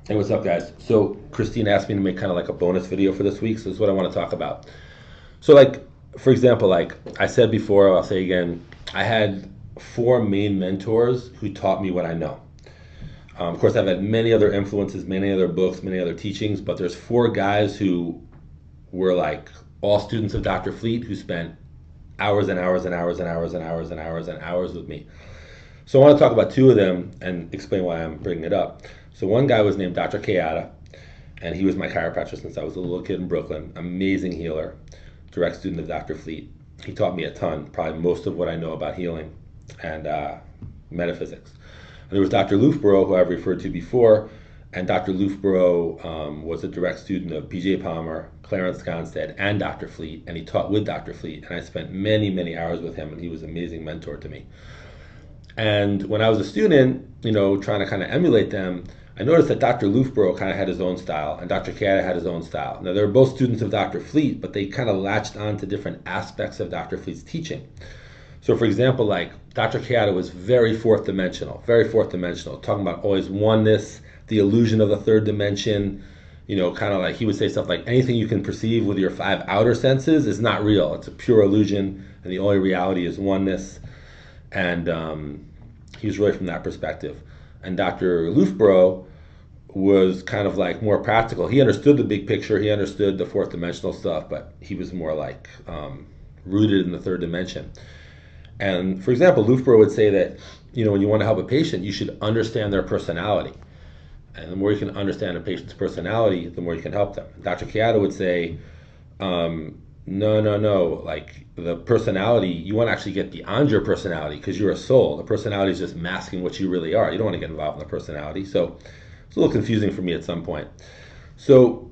Hey, what's up, guys? So, Christine asked me to make kind of like a bonus video for this week, so this is what I want to talk about. So, like, for example, like I said before, I'll say again, I had four main mentors who taught me what I know. Of course, I've had many other influences, many other books, many other teachings, but there's four guys who were like all students of Dr. Fleet who spent hours and hours and hours and hours and hours and hours and hours with me. So, I want to talk about two of them and explain why I'm bringing it up. So, one guy was named Dr. Piata, and he was my chiropractor since I was a little kid in Brooklyn. Amazing healer, direct student of Dr. Fleet. He taught me a ton, probably most of what I know about healing and metaphysics. And there was Dr. Loofborough, who I've referred to before, and Dr. Loofborough was a direct student of B.J. Palmer, Clarence Gonstead, and Dr. Fleet, and he taught with Dr. Fleet, and I spent many, many hours with him, and he was an amazing mentor to me. And when I was a student, trying to kind of emulate them, I noticed that Dr. Loofborough kind of had his own style, and Dr. Kata had his own style. Now, they were both students of Dr. Fleet, but they kind of latched on to different aspects of Dr. Fleet's teaching. So, for example, like Dr. Kata was very fourth dimensional, talking about always oneness, the illusion of the third dimension. Kind of like he would say stuff like anything you can perceive with your five outer senses is not real. It's a pure illusion, and the only reality is oneness. And he was really from that perspective. And Dr. Loofborough was kind of like more practical. He understood the big picture. He understood the fourth dimensional stuff, but he was more like rooted in the third dimension. And for example, Loofborough would say that when you want to help a patient, you should understand their personality. And the more you can understand a patient's personality, the more you can help them. Dr. Chiata would say, no, no, no. Like the personality, you want to actually get beyond your personality because you're a soul. The personality is just masking what you really are. You don't want to get involved in the personality. So it's a little confusing for me at some point. So,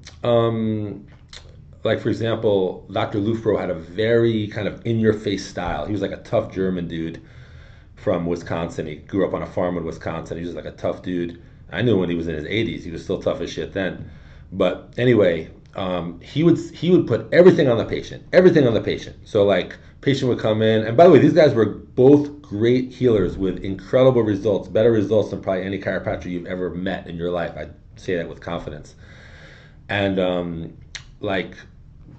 like for example, Dr. Loofborough had a very kind of in-your-face style. He was like a tough German dude from Wisconsin. He grew up on a farm in Wisconsin. He was like a tough dude. I knew him when he was in his 80s. He was still tough as shit then. But anyway, he would put everything on the patient. So like patient would come in, and by the way, these guys were both great healers with incredible results, better results than probably any chiropractor you've ever met in your life. I say that with confidence. And like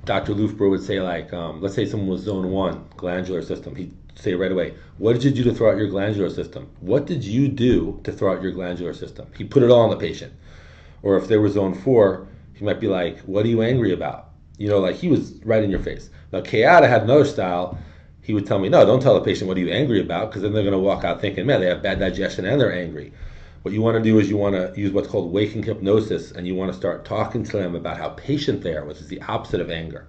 Dr. Loofborough would say, like let's say someone was zone one, glandular system. He'd say right away, what did you do to throw out your glandular system? What did you do to throw out your glandular system? He put it all on the patient. Or if they were zone four, he might be like, what are you angry about? Like he was right in your face. Now, Keada had another style. He would tell me, no, don't tell the patient what are you angry about, because then they're going to walk out thinking, man, they have bad digestion and they're angry. What you want to do is you want to use what's called waking hypnosis, and you want to start talking to them about how patient they are, which is the opposite of anger.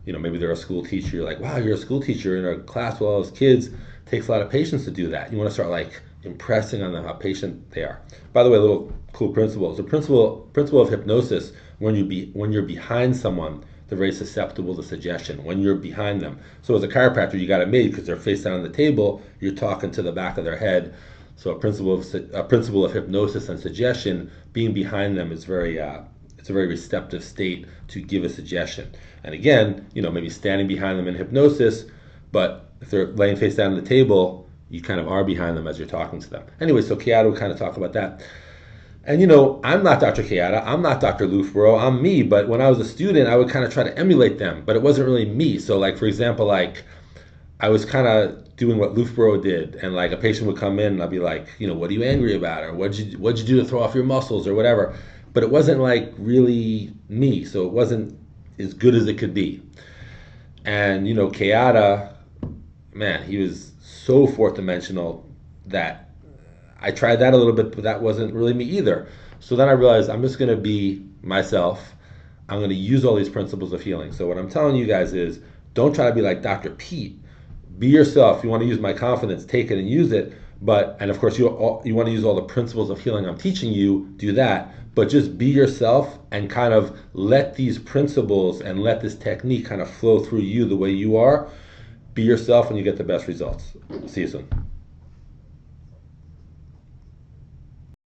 Maybe they're a school teacher. You're like, wow, you're a school teacher in a class with all those kids. It takes a lot of patience to do that. You want to start like impressing on them how patient they are. By the way, a little cool principle. It's a principle of hypnosis. When you're behind someone, they're very susceptible to suggestion. When you're behind them, so as a chiropractor, you got it made because they're face down on the table. You're talking to the back of their head. So a principle of hypnosis and suggestion, being behind them is it's a very receptive state to give a suggestion. And again, maybe standing behind them in hypnosis, but if they're laying face down on the table, you kind of are behind them as you're talking to them. Anyway, so Keata would kind of talk about that. And I'm not Dr. Keata, I'm not Dr. Loofborough, I'm me. But when I was a student, I would kind of try to emulate them, but it wasn't really me. So like, for example, like I was kind of doing what Loofborough did, and like a patient would come in and I'd be like, what are you angry about? Or what'd you do to throw off your muscles or whatever. But it wasn't like really me. So it wasn't as good as it could be. And, Keata, man, he was so fourth dimensional that I tried that a little bit, but that wasn't really me either. So then I realized I'm just going to be myself. I'm going to use all these principles of healing. So what I'm telling you guys is don't try to be like Dr. Pete. Be yourself. You want to use my confidence, take it and use it. And of course, you want to use all the principles of healing I'm teaching you, do that. But just be yourself and kind of let these principles and let this technique kind of flow through you the way you are. Be yourself and you get the best results. See you soon.